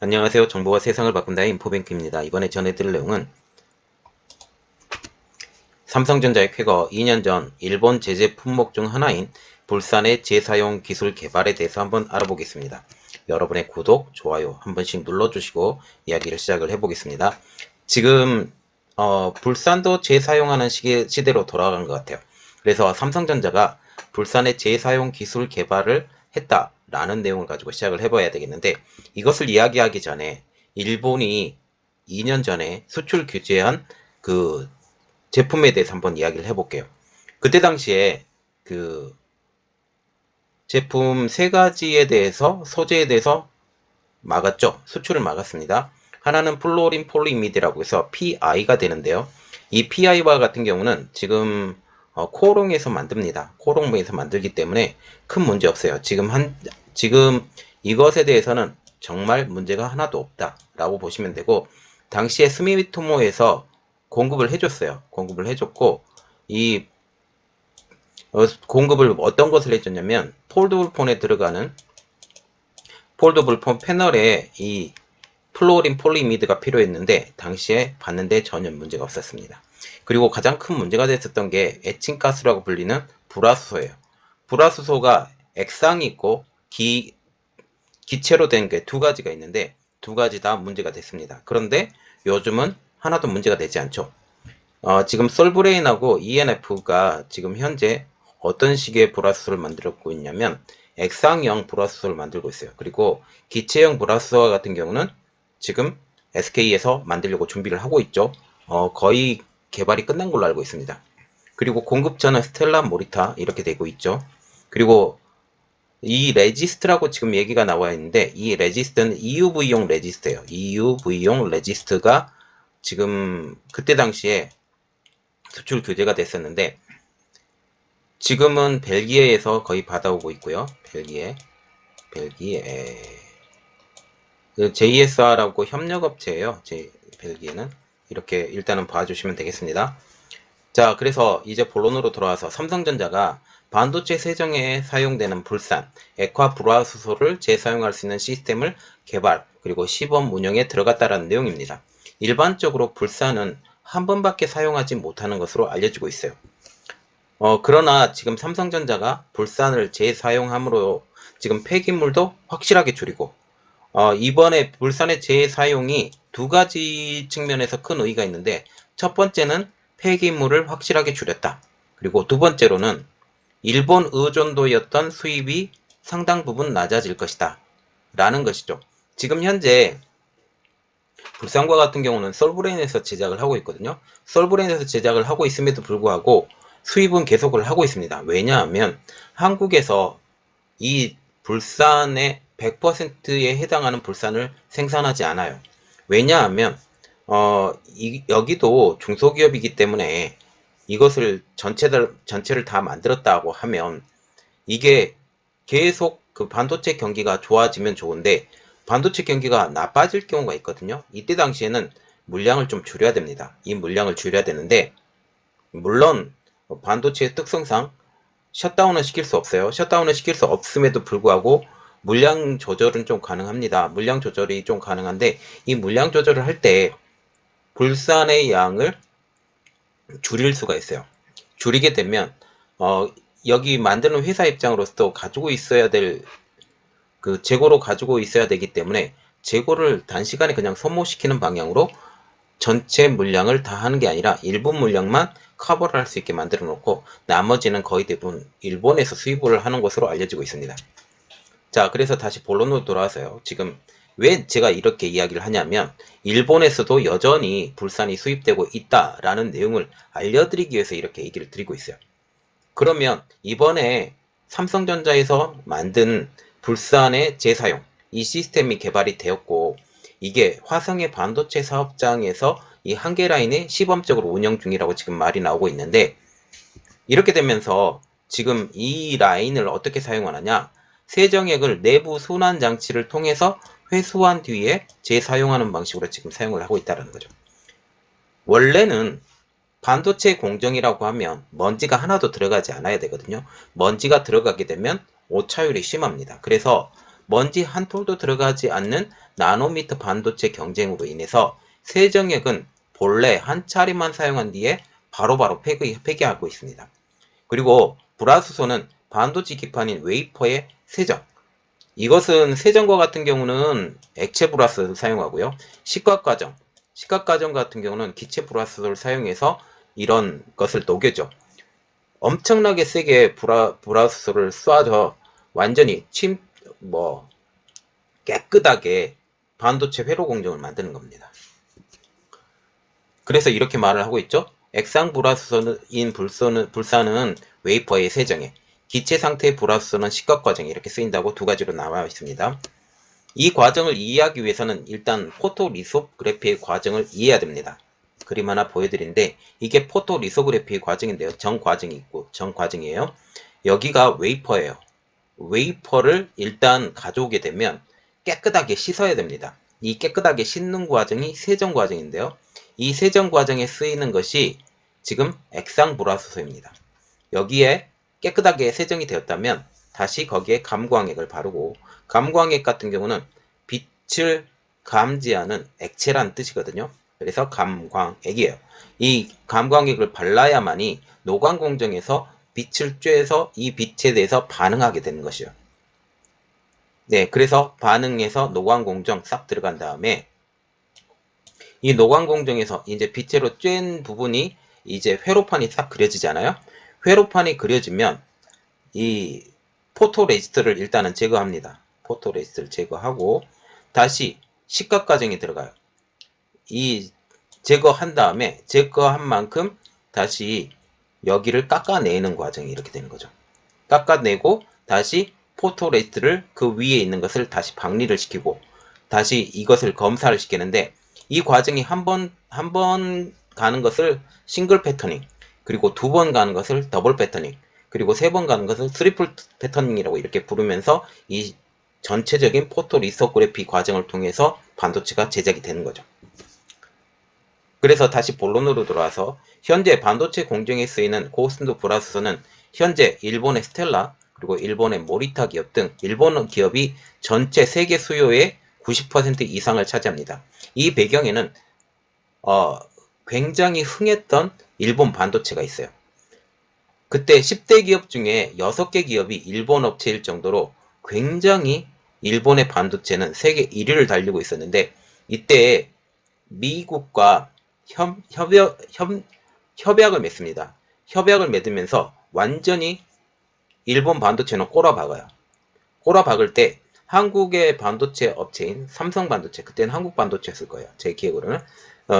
안녕하세요. 정보가 세상을 바꾼다 인포뱅크입니다. 이번에 전해드릴 내용은 삼성전자의 쾌거 2년 전 일본 제재 품목 중 하나인 불산의 재사용 기술 개발에 대해서 한번 알아보겠습니다. 여러분의 구독, 좋아요 한 번씩 눌러주시고 이야기를 시작을 해보겠습니다. 지금 불산도 재사용하는 시대로 돌아간 것 같아요. 그래서 삼성전자가 불산의 재사용 기술 개발을 했다라는 내용을 가지고 시작을 해봐야 되겠는데, 이것을 이야기하기 전에 일본이 2년 전에 수출 규제한 그 제품에 대해서 한번 이야기를 해볼게요. 그때 당시에 그 제품 세 가지에 대해서, 소재에 대해서 막았죠. 수출을 막았습니다. 하나는 플로린 폴리미드라고 해서 PI가 되는데요. 이 PI와 같은 경우는 지금 코롱에서 만듭니다. 코롱에서 만들기 때문에 큰 문제 없어요. 지금 이것에 대해서는 정말 문제가 하나도 없다라고 보시면 되고, 당시에 스미토모에서 공급을 해줬어요. 공급을 해줬고, 이 공급을 어떤 것을 해줬냐면 폴더블 들어가는 폴더블 폰 패널에 이 플로린 폴리미드가 필요했는데 당시에 봤는데 전혀 문제가 없었습니다. 그리고 가장 큰 문제가 됐었던 게 에칭가스라고 불리는 불화수소예요. 불화수소가 액상이 있고 기체로 된 게 두 가지가 있는데 두 가지 다 문제가 됐습니다. 그런데 요즘은 하나도 문제가 되지 않죠. 지금 솔브레인하고 ENF가 지금 현재 어떤 식의 불화수소를 만들고 있냐면 액상형 불화수소를 만들고 있어요. 그리고 기체형 불화수소 같은 경우는 지금 SK에서 만들려고 준비를 하고 있죠. 거의 개발이 끝난 걸로 알고 있습니다. 그리고 공급처는 스텔라 모리타 이렇게 되고 있죠. 그리고 이 레지스트라고 지금 얘기가 나와 있는데, 이 레지스트는 EUV용 레지스트예요. EUV용 레지스트가 지금 그때 당시에 수출 규제가 됐었는데 지금은 벨기에에서 거의 받아오고 있고요. 벨기에 그 JSR하고 협력업체예요. 벨기에는 이렇게 일단은 봐주시면 되겠습니다. 자, 그래서 이제 본론으로 돌아와서 삼성전자가 반도체 세정에 사용되는 불산, 액화 불화수소를 재사용할 수 있는 시스템을 개발, 그리고 시범 운영에 들어갔다는 내용입니다. 일반적으로 불산은 한 번밖에 사용하지 못하는 것으로 알려지고 있어요. 그러나 지금 삼성전자가 불산을 재사용함으로 지금 폐기물도 확실하게 줄이고, 이번에 불산의 재사용이 두 가지 측면에서 큰 의의가 있는데, 첫 번째는 폐기물을 확실하게 줄였다. 그리고 두 번째로는 일본 의존도였던 수입이 상당 부분 낮아질 것이다. 라는 것이죠. 지금 현재 불산과 같은 경우는 솔브레인에서 제작을 하고 있거든요. 솔브레인에서 제작을 하고 있음에도 불구하고 수입은 계속을 하고 있습니다. 왜냐하면 한국에서 이 불산의 100%에 해당하는 불산을 생산하지 않아요. 왜냐하면 여기도 중소기업이기 때문에 이것을 전체를 다 만들었다고 하면 이게 계속 그 반도체 경기가 좋아지면 좋은데 반도체 경기가 나빠질 경우가 있거든요. 이때 당시에는 물량을 좀 줄여야 됩니다. 이 물량을 줄여야 되는데, 물론 반도체의 특성상 셧다운은 시킬 수 없어요. 셧다운을 시킬 수 없음에도 불구하고 물량 조절은 좀 가능합니다. 물량 조절이 좀 가능한데, 이 물량 조절을 할 때 불산의 양을 줄일 수가 있어요. 줄이게 되면 여기 만드는 회사 입장으로서도 가지고 있어야 될 그 재고로 가지고 있어야 되기 때문에 재고를 단시간에 그냥 소모시키는 방향으로 전체 물량을 다 하는 게 아니라 일부 물량만 커버를 할 수 있게 만들어 놓고 나머지는 거의 대부분 일본에서 수입을 하는 것으로 알려지고 있습니다. 자, 그래서 다시 본론으로 돌아와서요. 지금 왜 제가 이렇게 이야기를 하냐면 일본에서도 여전히 불산이 수입되고 있다라는 내용을 알려드리기 위해서 이렇게 얘기를 드리고 있어요. 그러면 이번에 삼성전자에서 만든 불산의 재사용, 이 시스템이 개발이 되었고 이게 화성의 반도체 사업장에서 이 한 개 라인에 시범적으로 운영 중이라고 지금 말이 나오고 있는데, 이렇게 되면서 지금 이 라인을 어떻게 사용하느냐, 세정액을 내부 순환 장치를 통해서 회수한 뒤에 재사용하는 방식으로 지금 사용을 하고 있다는 거죠. 원래는 반도체 공정이라고 하면 먼지가 하나도 들어가지 않아야 되거든요. 먼지가 들어가게 되면 오차율이 심합니다. 그래서 먼지 한 톨도 들어가지 않는 나노미터 반도체 경쟁으로 인해서 세정액은 본래 한 차례만 사용한 뒤에 바로바로 폐기하고 있습니다. 그리고 불화수소는 반도체 기판인 웨이퍼의 세정. 이것은 세정과 같은 경우는 액체 불화수소를 사용하고요. 식각과정 같은 경우는 기체 불화수소를 사용해서 이런 것을 녹여줘. 엄청나게 세게 불화수소를 쏴서 완전히 깨끗하게 반도체 회로 공정을 만드는 겁니다. 그래서 이렇게 말을 하고 있죠. 액상불화수소인 불사는 웨이퍼의 세정에, 기체 상태의 불화수소는 식각과정에 이렇게 쓰인다고 두 가지로 나와 있습니다. 이 과정을 이해하기 위해서는 일단 포토리소그래피의 과정을 이해해야 됩니다. 그림 하나 보여드리는데 이게 포토리소그래피 과정인데요. 정과정이 있고 정과정이에요. 여기가 웨이퍼예요. 웨이퍼를 일단 가져오게 되면 깨끗하게 씻어야 됩니다. 이 깨끗하게 씻는 과정이 세정 과정인데요. 이 세정 과정에 쓰이는 것이 지금 액상불화수소입니다. 여기에 깨끗하게 세정이 되었다면 다시 거기에 감광액을 바르고, 감광액 같은 경우는 빛을 감지하는 액체란 뜻이거든요. 그래서 감광액이에요. 이 감광액을 발라야만이 노광 공정에서 빛을 쬐서 이 빛에 대해서 반응하게 되는 것이요. 네, 그래서 반응해서 노광 공정 싹 들어간 다음에 이 노광 공정에서 이제 빛으로 쬐는 부분이 이제 회로판이 싹 그려지잖아요. 회로판이 그려지면 이 포토레지스트를 일단은 제거합니다. 포토레지스트를 제거하고 다시 식각 과정에 들어가요. 이 제거한 다음에 제거한 만큼 다시 여기를 깎아내는 과정이 이렇게 되는 거죠. 깎아내고 다시 포토레지스트를 그 위에 있는 것을 다시 박리를 시키고 다시 이것을 검사를 시키는데, 이 과정이 한 번 가는 것을 싱글 패터닝, 그리고 두 번 가는 것을 더블 패터닝, 그리고 세 번 가는 것을 트리플 패터닝이라고 이렇게 부르면서 이 전체적인 포토리소그래피 과정을 통해서 반도체가 제작이 되는 거죠. 그래서 다시 본론으로 돌아와서 현재 반도체 공정에 쓰이는 고순도 불화수소는 현재 일본의 스텔라, 그리고 일본의 모리타 기업 등 일본 기업이 전체 세계 수요의 90% 이상을 차지합니다. 이 배경에는 굉장히 흥했던 일본 반도체가 있어요. 그때 10대 기업 중에 6개 기업이 일본 업체일 정도로 굉장히 일본의 반도체는 세계 1위를 달리고 있었는데, 이때 미국과 협약을 맺습니다. 협약을 맺으면서 완전히 일본 반도체는 꼬라박아요. 꼬라박을 때 한국의 반도체 업체인 삼성반도체, 그때는 한국반도체였을 거예요. 제 기억으로는.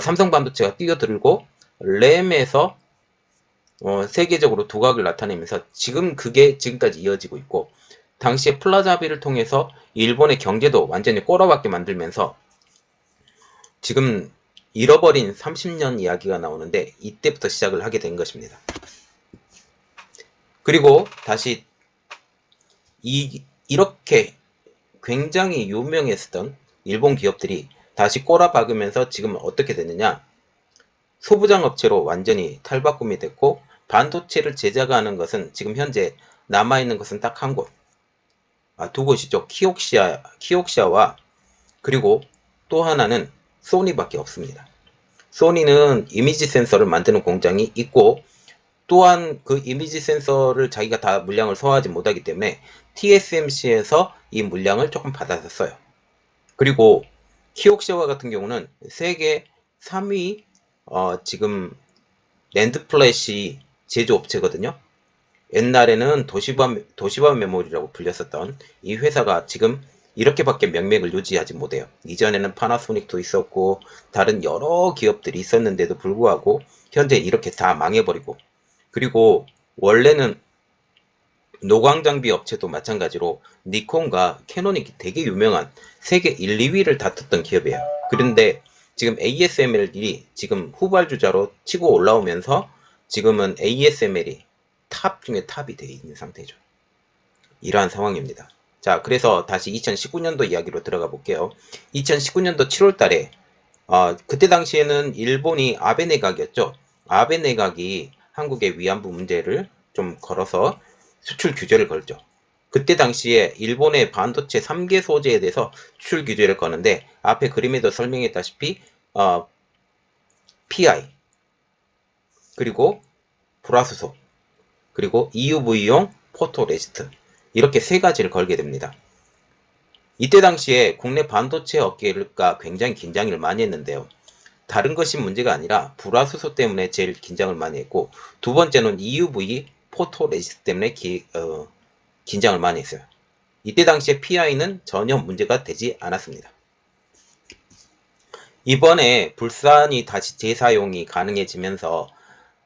삼성반도체가 뛰어들고 램에서 세계적으로 두각을 나타내면서 지금 그게 지금까지 이어지고 있고, 당시에 플라자 합의를 통해서 일본의 경제도 완전히 꼬라박게 만들면서 지금 잃어버린 30년 이야기가 나오는데 이때부터 시작을 하게 된 것입니다. 그리고 다시 이렇게 굉장히 유명했던 일본 기업들이 다시 꼬라박으면서 지금 어떻게 됐느냐, 소부장 업체로 완전히 탈바꿈이 됐고, 반도체를 제작하는 것은 지금 현재 남아있는 것은 딱 한 곳, 두 곳이죠. 키옥시아와 그리고 또 하나는 소니밖에 없습니다. 소니는 이미지 센서를 만드는 공장이 있고, 또한 그 이미지 센서를 자기가 다 물량을 소화하지 못하기 때문에 TSMC에서 이 물량을 조금 받아서 써요. 그리고 키옥시아와 같은 경우는 세계 3위 지금 낸드 플래시 제조업체거든요. 옛날에는 도시바 메모리라고 불렸었던 이 회사가 지금 이렇게밖에 명맥을 유지하지 못해요. 이전에는 파나소닉도 있었고 다른 여러 기업들이 있었는데도 불구하고 현재 이렇게 다 망해버리고, 그리고 원래는 노광장비 업체도 마찬가지로 니콘과 캐논이 되게 유명한 세계 1, 2위를 다퉜던 기업이에요. 그런데 지금 ASML이 지금 후발주자로 치고 올라오면서 지금은 ASML이 탑 중에 탑이 되어 있는 상태죠. 이러한 상황입니다. 자, 그래서 다시 2019년도 이야기로 들어가 볼게요. 2019년도 7월 달에 그때 당시에는 일본이 아베 내각이었죠. 아베 내각이 한국의 위안부 문제를 좀 걸어서 수출 규제를 걸죠. 그때 당시에 일본의 반도체 3개 소재에 대해서 수출 규제를 거는데 앞에 그림에도 설명했다시피 PI 그리고 불화수소 그리고 EUV용 포토레지스트 이렇게 세 가지를 걸게 됩니다. 이때 당시에 국내 반도체 업계가 굉장히 긴장을 많이 했는데요. 다른 것이 문제가 아니라 불화수소 때문에 제일 긴장을 많이 했고 두 번째는 EUV 포토레지스트 때문에 긴장을 많이 했어요. 이때 당시에 PI는 전혀 문제가 되지 않았습니다. 이번에 불산이 다시 재사용이 가능해지면서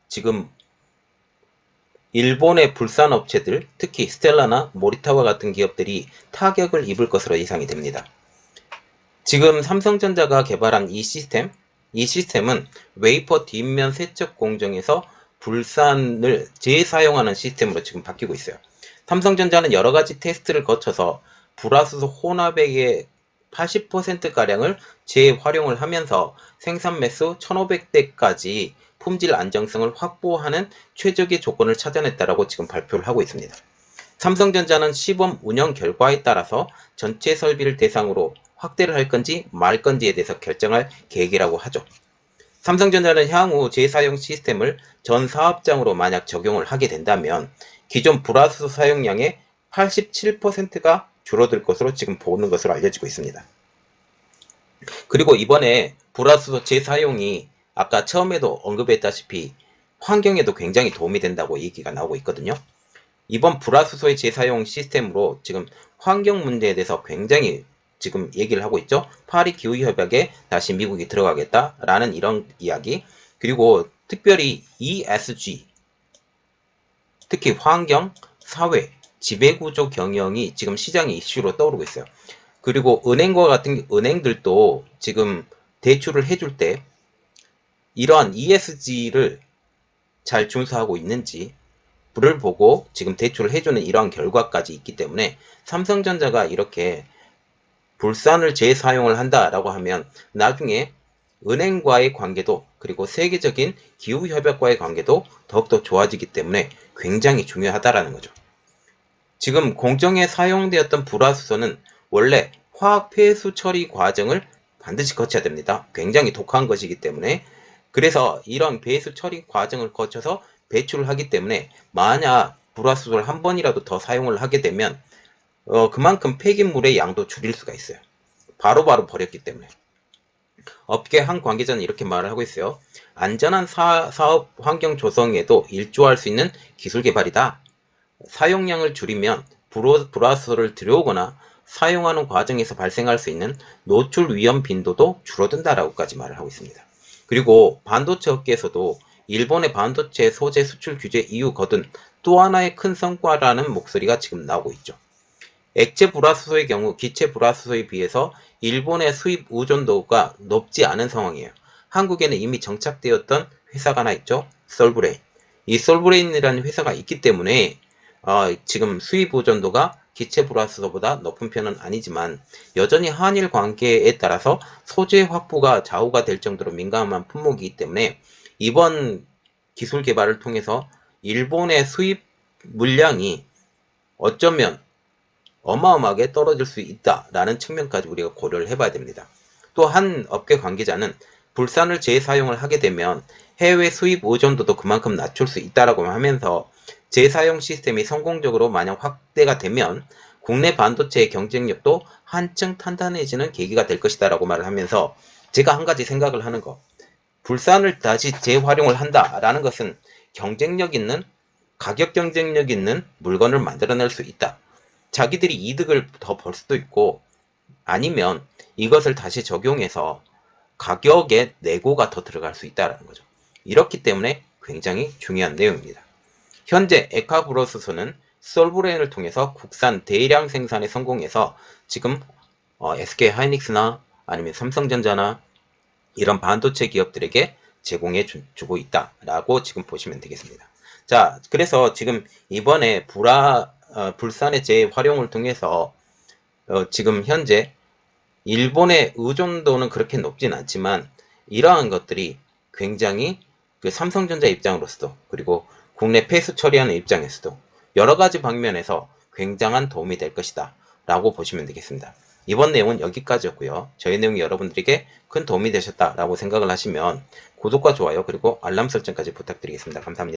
지금 일본의 불산 업체들, 특히 스텔라나 모리타와 같은 기업들이 타격을 입을 것으로 예상이 됩니다. 지금 삼성전자가 개발한 이 시스템은 웨이퍼 뒷면 세척 공정에서 불산을 재사용하는 시스템으로 지금 바뀌고 있어요. 삼성전자는 여러 가지 테스트를 거쳐서 불화수소 혼합액의 80%가량을 재활용을 하면서 생산 매수 1,500대까지 품질 안정성을 확보하는 최적의 조건을 찾아냈다라고 지금 발표를 하고 있습니다. 삼성전자는 시범 운영 결과에 따라서 전체 설비를 대상으로 확대를 할 건지 말 건지에 대해서 결정할 계획이라고 하죠. 삼성전자는 향후 재사용 시스템을 전 사업장으로 만약 적용을 하게 된다면 기존 불화수소 사용량의 87%가 줄어들 것으로 지금 보는 것으로 알려지고 있습니다. 그리고 이번에 불화수소 재사용이 아까 처음에도 언급했다시피 환경에도 굉장히 도움이 된다고 얘기가 나오고 있거든요. 이번 불화수소의 재사용 시스템으로 지금 환경 문제에 대해서 굉장히 지금 얘기를 하고 있죠. 파리 기후협약에 다시 미국이 들어가겠다라는 이런 이야기. 그리고 특별히 ESG, 특히 환경, 사회, 지배구조 경영이 지금 시장의 이슈로 떠오르고 있어요. 그리고 은행과 같은 은행들도 지금 대출을 해줄 때 이러한 ESG를 잘 준수하고 있는지 를 보고 지금 대출을 해주는 이러한 결과까지 있기 때문에 삼성전자가 이렇게 불산을 재사용을 한다라고 하면 나중에 은행과의 관계도 그리고 세계적인 기후협약과의 관계도 더욱더 좋아지기 때문에 굉장히 중요하다라는 거죠. 지금 공정에 사용되었던 불화수소는 원래 화학 폐수 처리 과정을 반드시 거쳐야 됩니다. 굉장히 독한 것이기 때문에 그래서 이런 배수 처리 과정을 거쳐서 배출을 하기 때문에 만약 불화수소를 한 번이라도 더 사용을 하게 되면 그만큼 폐기물의 양도 줄일 수가 있어요. 바로바로 버렸기 때문에. 업계 한 관계자는 이렇게 말을 하고 있어요. 안전한 사업 환경 조성에도 일조할 수 있는 기술 개발이다. 사용량을 줄이면 불화수소를 들여오거나 사용하는 과정에서 발생할 수 있는 노출 위험 빈도도 줄어든다라고까지 말을 하고 있습니다. 그리고 반도체 업계에서도 일본의 반도체 소재 수출 규제 이후 거둔 또 하나의 큰 성과라는 목소리가 지금 나오고 있죠. 액체 불화수소의 경우 기체 불화수소에 비해서 일본의 수입 의존도가 높지 않은 상황이에요. 한국에는 이미 정착되었던 회사가 하나 있죠. 솔브레인. 이 솔브레인이라는 회사가 있기 때문에 지금 수입 의존도가 기체 불화수소보다 높은 편은 아니지만 여전히 한일 관계에 따라서 소재 확보가 좌우가 될 정도로 민감한 품목이기 때문에 이번 기술 개발을 통해서 일본의 수입 물량이 어쩌면 어마어마하게 떨어질 수 있다라는 측면까지 우리가 고려를 해봐야 됩니다. 또 한 업계 관계자는 불산을 재사용을 하게 되면 해외 수입 의존도도 그만큼 낮출 수 있다라고 하면서 재사용 시스템이 성공적으로 만약 확대가 되면 국내 반도체의 경쟁력도 한층 탄탄해지는 계기가 될 것이다 라고 말을 하면서 제가 한 가지 생각을 하는 거, 불산을 다시 재활용을 한다라는 것은 경쟁력 있는, 가격 경쟁력 있는 물건을 만들어낼 수 있다. 자기들이 이득을 더 벌 수도 있고 아니면 이것을 다시 적용해서 가격에 내고가 더 들어갈 수 있다는 거죠. 이렇기 때문에 굉장히 중요한 내용입니다. 현재 에카브로스소는 솔브레인을 통해서 국산 대량 생산에 성공해서 지금 SK 하이닉스나 아니면 삼성전자나 이런 반도체 기업들에게 제공해 주고 있다라고 지금 보시면 되겠습니다. 자, 그래서 지금 이번에 불산의 재활용을 통해서 지금 현재 일본의 의존도는 그렇게 높진 않지만 이러한 것들이 굉장히 그 삼성전자 입장으로서도 그리고 국내 폐수 처리하는 입장에서도 여러 가지 방면에서 굉장한 도움이 될 것이다 라고 보시면 되겠습니다. 이번 내용은 여기까지였고요. 저희 내용이 여러분들에게 큰 도움이 되셨다라고 생각을 하시면 구독과 좋아요 그리고 알람 설정까지 부탁드리겠습니다. 감사합니다.